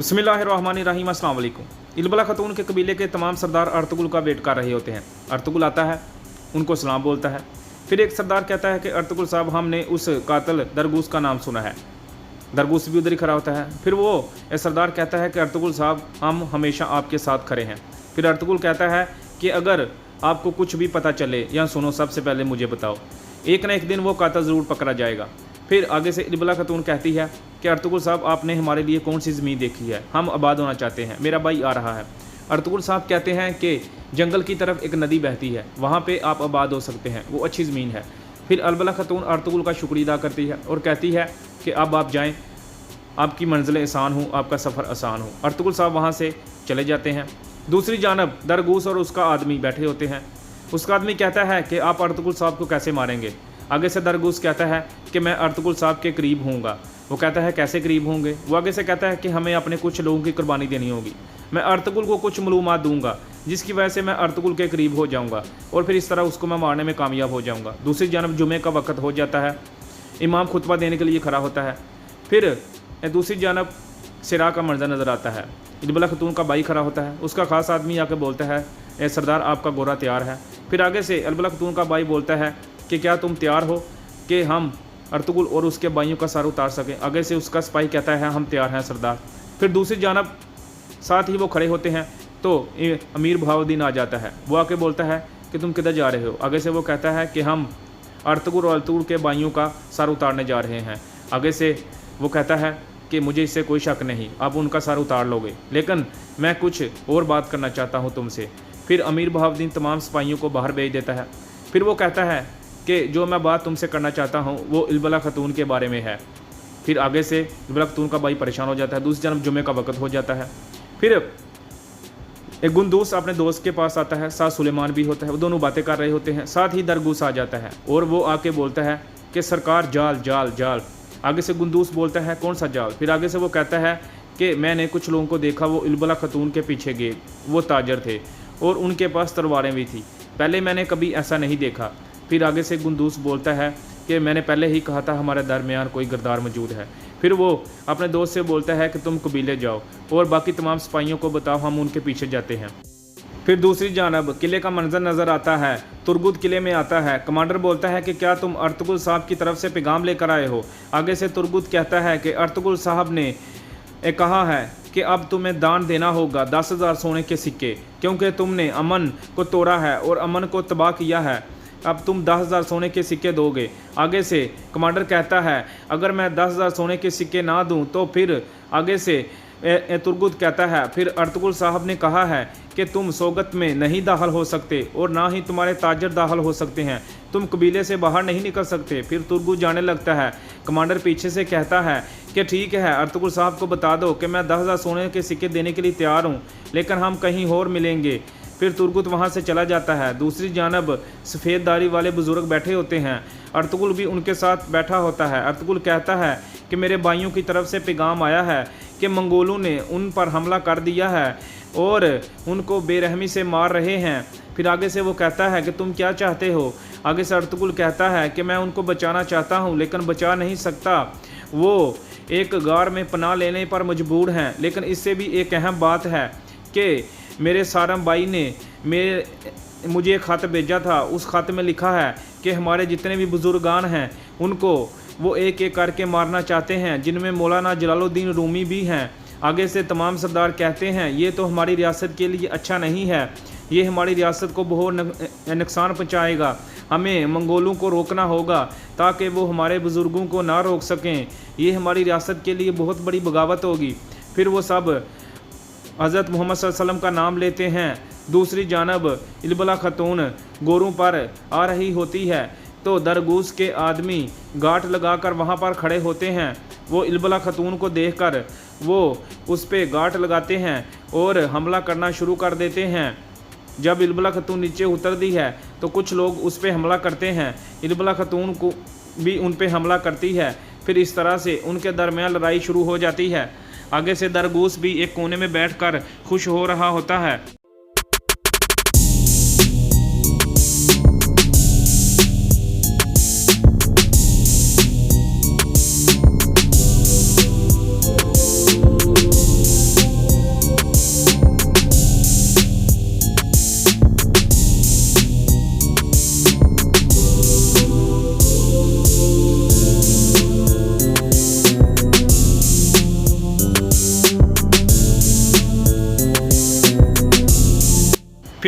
बिस्मिल्लाहिर्रहमानिर्रहीम। अस्सलाम वालेकुम। इल्बला खतून के कबीले के तमाम सरदार अर्तुगरुल का वेट कर रहे होते हैं। अर्तुगरुल आता है, उनको सलाम बोलता है। फिर एक सरदार कहता है कि अर्तुगरुल साहब, हमने उस कातिल दरगूस का नाम सुना है। दरगूस भी उधर ही खड़ा होता है। फिर वो सरदार कहता है कि अर्तुगरुल साहब, हम हमेशा आपके साथ खड़े हैं। फिर अर्तुगरुल कहता है कि अगर आपको कुछ भी पता चले या सुनो, सबसे पहले मुझे बताओ, एक ना एक दिन वो कातिल ज़रूर पकड़ा जाएगा। फिर आगे से इल्बला खतून कहती है कि अर्तुगरुल साहब, आपने हमारे लिए कौन सी ज़मीन देखी है? हम आबाद होना चाहते हैं, मेरा भाई आ रहा है। अर्तुगरुल साहब कहते हैं कि जंगल की तरफ एक नदी बहती है, वहाँ पे आप आबाद हो सकते हैं, वो अच्छी ज़मीन है। फिर इल्बला खतून अर्तुगरुल का शुक्रिया अदा करती है और कहती है कि अब आप जाएँ, आपकी मंजिल आसान हो, आपका सफ़र आसान हो। अर्तुगरुल साहब वहाँ से चले जाते हैं। दूसरी जानब दरगूस और उसका आदमी बैठे होते हैं। उसका आदमी कहता है कि आप अर्तुगरुल साहब को कैसे मारेंगे? आगे से दरगूस कहता है कि मैं अर्तुगरुल साहब के करीब हूँगा। वो कहता है कैसे करीब होंगे? वो आगे से कहता है कि हमें अपने कुछ लोगों की कुर्बानी देनी होगी। मैं अर्तुगरुल को कुछ मालूमात दूंगा जिसकी वजह से मैं अर्तुगरुल के करीब हो जाऊंगा और फिर इस तरह उसको मैं मारने में कामयाब हो जाऊंगा। दूसरी जानब जुमे का वक्त हो जाता है, इमाम खुतबा देने के लिए खड़ा होता है। फिर दूसरी जानब सिरा का मंजर नज़र आता है। इल्बला खतून का भाई खड़ा होता है। उसका ख़ास आदमी आके बोलता है, सरदार आपका गोरा तैयार है। फिर आगे से इल्बला खतून का भाई बोलता है कि क्या तुम तैयार हो कि हम अर्तुगरुल और उसके भाइयों का सर उतार सकें? आगे से उसका सिपाही कहता है हम तैयार हैं सरदार। फिर दूसरी जानब साथ ही वो खड़े होते हैं तो अमीर बहाउद्दीन आ जाता है। वो आके बोलता है कि तुम किधर जा रहे हो? आगे से वो कहता है कि हम अर्तुगरुल और अर्तुगरुल के भाइयों का सर उतारने जा रहे हैं। आगे से वो कहता है कि मुझे इससे कोई शक नहीं, आप उनका सर उतार लोगे, लेकिन मैं कुछ और बात करना चाहता हूँ तुमसे। फिर अमीर बहाउद्दीन तमाम सिपाहियों को बाहर भेज देता है। फिर वो कहता है कि जो मैं बात तुमसे करना चाहता हूँ वो इल्बला खतून के बारे में है। फिर आगे से इल्बला खतून का भाई परेशान हो जाता है। दूसरी जानब जुमे का वक्त हो जाता है। फिर एक गुंदूस अपने दोस्त के पास आता है, साथ सुलेमान भी होता है। वो दोनों बातें कर रहे होते हैं। साथ ही दरगूस आ जाता है और वो आके बोलता है कि सरकार जाल जाल जाल। आगे से गुंदूस बोलता है कौन सा जाल? फिर आगे से वो कहता है कि मैंने कुछ लोगों को देखा, वो इल्बला खतून के पीछे गए, वो ताजर थे और उनके पास तलवारें भी थी। पहले मैंने कभी ऐसा नहीं देखा। फिर आगे से गुंदूस बोलता है कि मैंने पहले ही कहा था हमारे दरमियान कोई गद्दार मौजूद है। फिर वो अपने दोस्त से बोलता है कि तुम कबीले जाओ और बाकी तमाम सिपाहियों को बताओ, हम उनके पीछे जाते हैं। फिर दूसरी जानब किले का मंजर नज़र आता है। तुर्गुत किले में आता है। कमांडर बोलता है कि क्या तुम अर्तुगरुल साहब की तरफ से पैगाम लेकर आए हो? आगे से तुर्गुत कहता है कि अर्तुगरुल साहब ने कहा है कि अब तुम्हें दान देना होगा 10,000 सोने के सिक्के, क्योंकि तुमने अमन को तोड़ा है और अमन को तबाह किया है। अब तुम 10,000 सोने के सिक्के दोगे। आगे से कमांडर कहता है अगर मैं 10,000 सोने के सिक्के ना दूं तो फिर आगे से तुर्गुत कहता है फिर अर्तुगरुल साहब ने कहा है कि तुम सोगत में नहीं दाखिल हो सकते और ना ही तुम्हारे ताजर दाखिल हो सकते हैं, तुम कबीले से बाहर नहीं निकल सकते। फिर तुर्गुत जाने लगता है। कमांडर पीछे से कहता है कि ठीक है, अर्तुगरुल साहब को बता दो कि मैं 10,000 सोने के सिक्के देने के लिए तैयार हूँ, लेकिन हम कहीं और मिलेंगे। फिर तुर्गुत वहाँ से चला जाता है। दूसरी जानब सफ़ेद दाढ़ी वाले बुज़ुर्ग बैठे होते हैं। अर्तुगरुल भी उनके साथ बैठा होता है। अर्तुगरुल कहता है कि मेरे भाइयों की तरफ से पैगाम आया है कि मंगोलों ने उन पर हमला कर दिया है और उनको बेरहमी से मार रहे हैं। फिर आगे से वो कहता है कि तुम क्या चाहते हो? आगे से अर्तुगरुल कहता है कि मैं उनको बचाना चाहता हूँ लेकिन बचा नहीं सकता, वो एक गार में पनाह लेने पर मजबूर हैं। लेकिन इससे भी एक अहम बात है कि मेरे सारम भाई ने मुझे एक ख़त भेजा था। उस ख़त में लिखा है कि हमारे जितने भी बुज़ुर्गान हैं उनको वो एक एक करके मारना चाहते हैं, जिनमें मौलाना जलालुद्दीन रूमी भी हैं। आगे से तमाम सरदार कहते हैं ये तो हमारी रियासत के लिए अच्छा नहीं है, ये हमारी रियासत को बहुत नुकसान पहुँचाएगा। हमें मंगोलों को रोकना होगा ताकि वो हमारे बुज़ुर्गों को ना रोक सकें, ये हमारी रियासत के लिए बहुत बड़ी बगावत होगी। फिर वो सब हज़रत मोहम्मद सल्लल्लाहु अलैहि वसल्लम का नाम लेते हैं। दूसरी जानब इल्बला खतून गोरों पर आ रही होती है तो दरगूस के आदमी गांठ लगाकर वहाँ पर खड़े होते हैं। वो इल्बला खतून को देखकर वो उस पर गांठ लगाते हैं और हमला करना शुरू कर देते हैं। जब इल्बला खतून नीचे उतरती है तो कुछ लोग उस पर हमला करते हैं। इल्बला खतून को भी उन पर हमला करती है। फिर इस तरह से उनके दरमियान लड़ाई शुरू हो जाती है। आगे से दरगूस भी एक कोने में बैठकर खुश हो रहा होता है।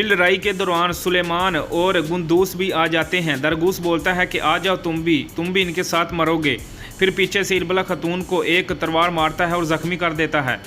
फिर लड़ाई के दौरान सुलेमान और गुंदूस भी आ जाते हैं। दरगूस बोलता है कि आ जाओ तुम भी इनके साथ मरोगे। फिर पीछे से इलबला खतून को एक तलवार मारता है और ज़ख्मी कर देता है।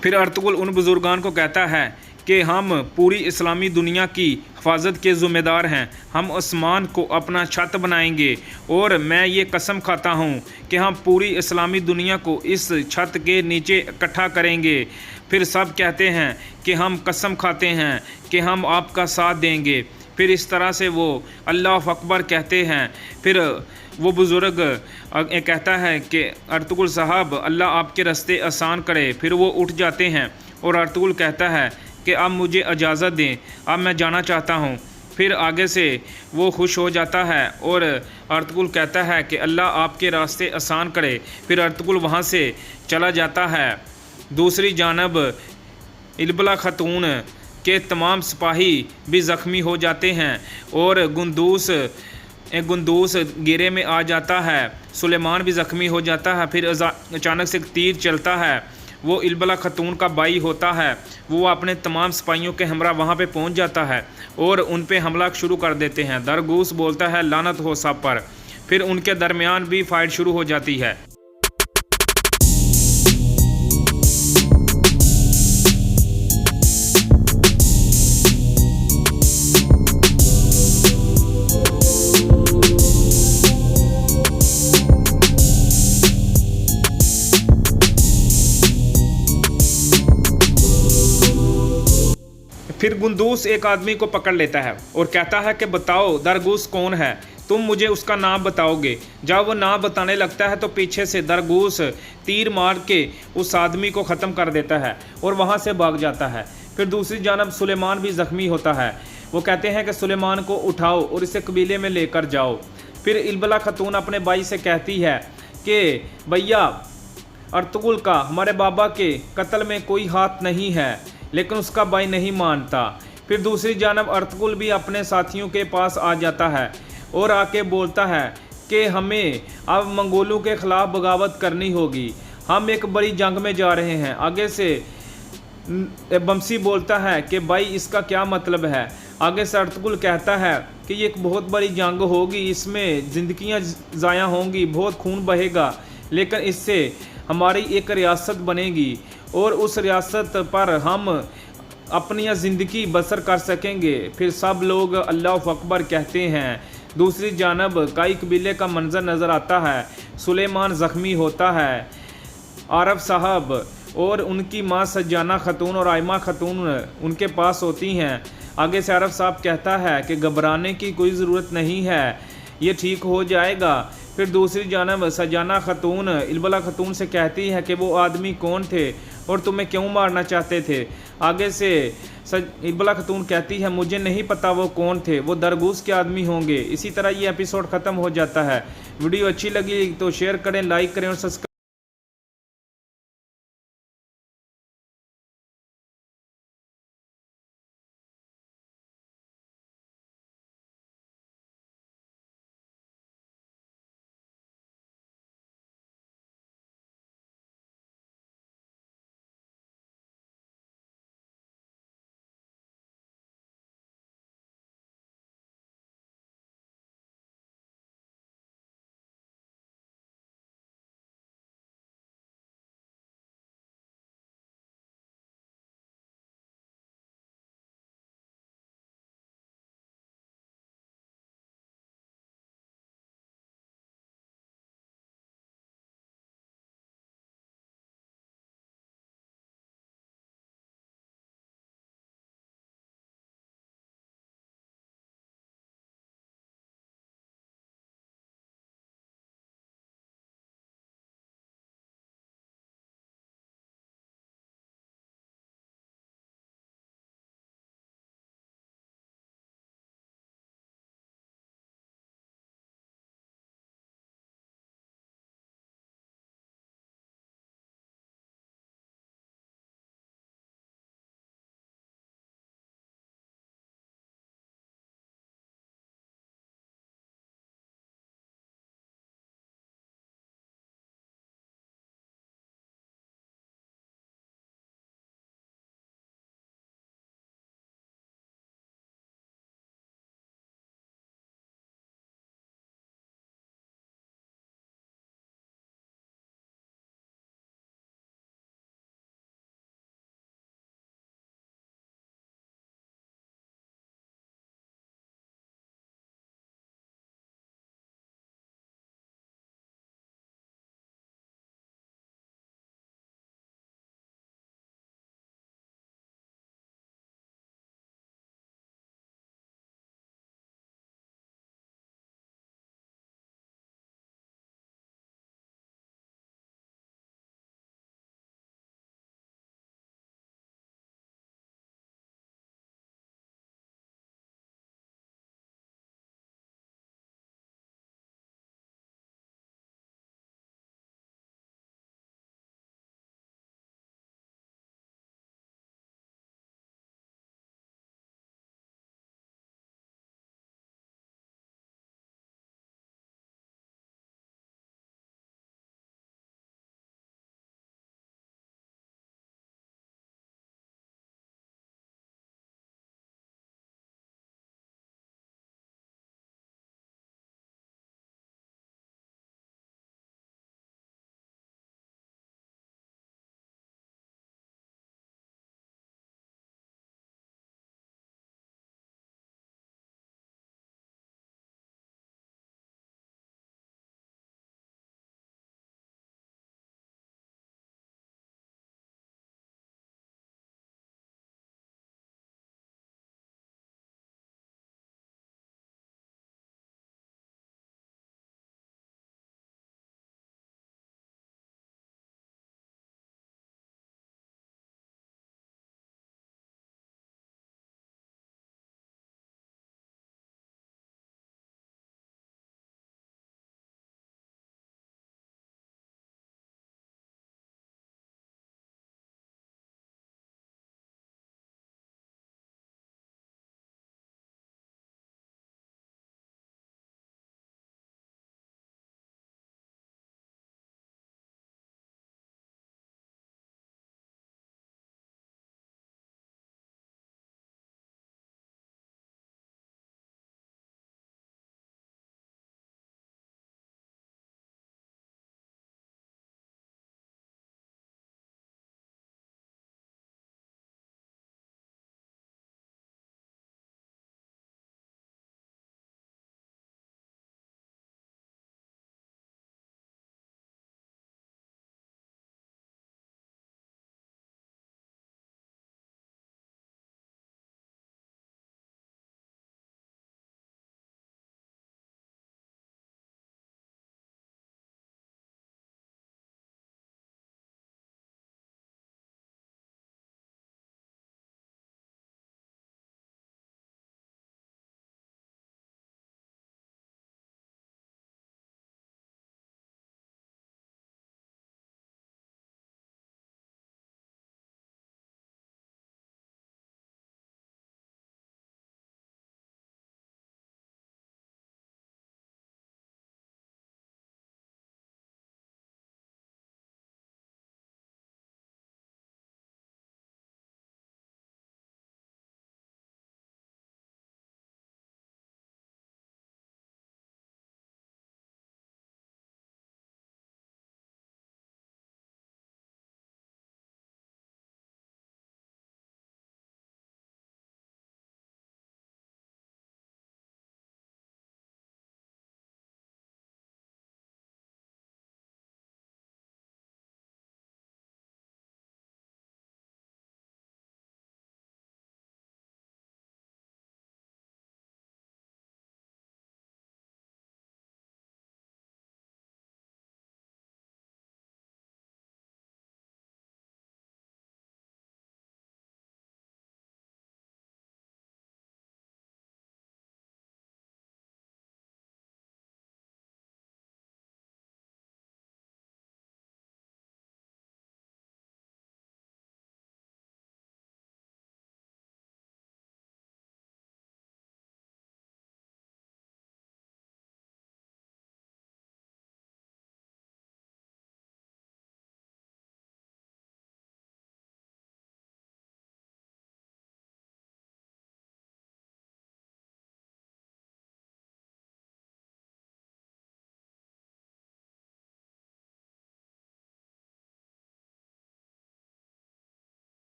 फिर अर्तुगरुल उन बुजुर्गान को कहता है कि हम पूरी इस्लामी दुनिया की हिफाजत के ज़िम्मेदार हैं। हम आसमान को अपना छत बनाएंगे और मैं ये कसम खाता हूँ कि हम पूरी इस्लामी दुनिया को इस छत के नीचे इकट्ठा करेंगे। फिर सब कहते हैं कि हम कसम खाते हैं कि हम आपका साथ देंगे। फिर इस तरह से वो अल्लाह अकबर कहते हैं। फिर वो बुज़ुर्ग कहता है कि अर्तुगरुल साहब अल्लाह आपके रास्ते आसान करे। फिर वो उठ जाते हैं और अर्तुगरुल कहता है कि अब मुझे इजाज़त दें, अब मैं जाना चाहता हूँ। फिर आगे से वो खुश हो जाता है और अर्तुगरुल कहता है कि अल्लाह आपके रास्ते आसान करे। फिर अर्तुगरुल वहाँ से चला जाता है। दूसरी जानब इलबला खतून के तमाम सिपाही भी ज़ख्मी हो जाते हैं और गुंदूस घेरे में आ जाता है। सुलेमान भी ज़ख्मी हो जाता है। फिर अचानक से एक तीर चलता है। वो इलबला खतून का भाई होता है। वो अपने तमाम सिपाहियों के हमरा वहाँ पे पहुँच जाता है और उन पे हमला शुरू कर देते हैं। दरगूस बोलता है लानत हो सब पर। फिर उनके दरमियान भी फाइट शुरू हो जाती है। फिर गुंदूस एक आदमी को पकड़ लेता है और कहता है कि बताओ दरगूस कौन है, तुम मुझे उसका नाम बताओगे। जब वो नाम बताने लगता है तो पीछे से दरगूस तीर मार के उस आदमी को ख़त्म कर देता है और वहाँ से भाग जाता है। फिर दूसरी जानब सुलेमान भी ज़ख्मी होता है। वो कहते हैं कि सुलेमान को उठाओ और इसे कबीले में लेकर जाओ। फिर इलबला खतून अपने भाई से कहती है कि भैया अर्तुगरुल का हमारे बाबा के कत्ल में कोई हाथ नहीं है, लेकिन उसका भाई नहीं मानता। फिर दूसरी जानब अर्तुगरुल भी अपने साथियों के पास आ जाता है और आके बोलता है कि हमें अब मंगोलों के ख़िलाफ़ बगावत करनी होगी, हम एक बड़ी जंग में जा रहे हैं। आगे से बमसी बोलता है कि भाई इसका क्या मतलब है। आगे से अर्तुगरुल कहता है कि ये एक बहुत बड़ी जंग होगी, इसमें ज़िंदगियाँ ज़ाया होंगी, बहुत खून बहेगा, लेकिन इससे हमारी एक रियासत बनेगी और उस रियासत पर हम अपनी ज़िंदगी बसर कर सकेंगे। फिर सब लोग अल्लाह अकबर कहते हैं। दूसरी जानब कई कबीले का मंजर नज़र आता है। सुलेमान ज़ख्मी होता है। आरफ साहब और उनकी माँ सज्जाना खतून और आयमा खतून उनके पास होती हैं। आगे से आरफ साहब कहता है कि घबराने की कोई ज़रूरत नहीं है, ये ठीक हो जाएगा। फिर दूसरी जानब सज्जाना खतून इलबला खतून से कहती है कि वो आदमी कौन थे और तुम्हें क्यों मारना चाहते थे। आगे से इलबला खतून कहती है मुझे नहीं पता वो कौन थे, वो दरगूस के आदमी होंगे। इसी तरह ये एपिसोड ख़त्म हो जाता है। वीडियो अच्छी लगी तो शेयर करें, लाइक करें और सब्सक्राइब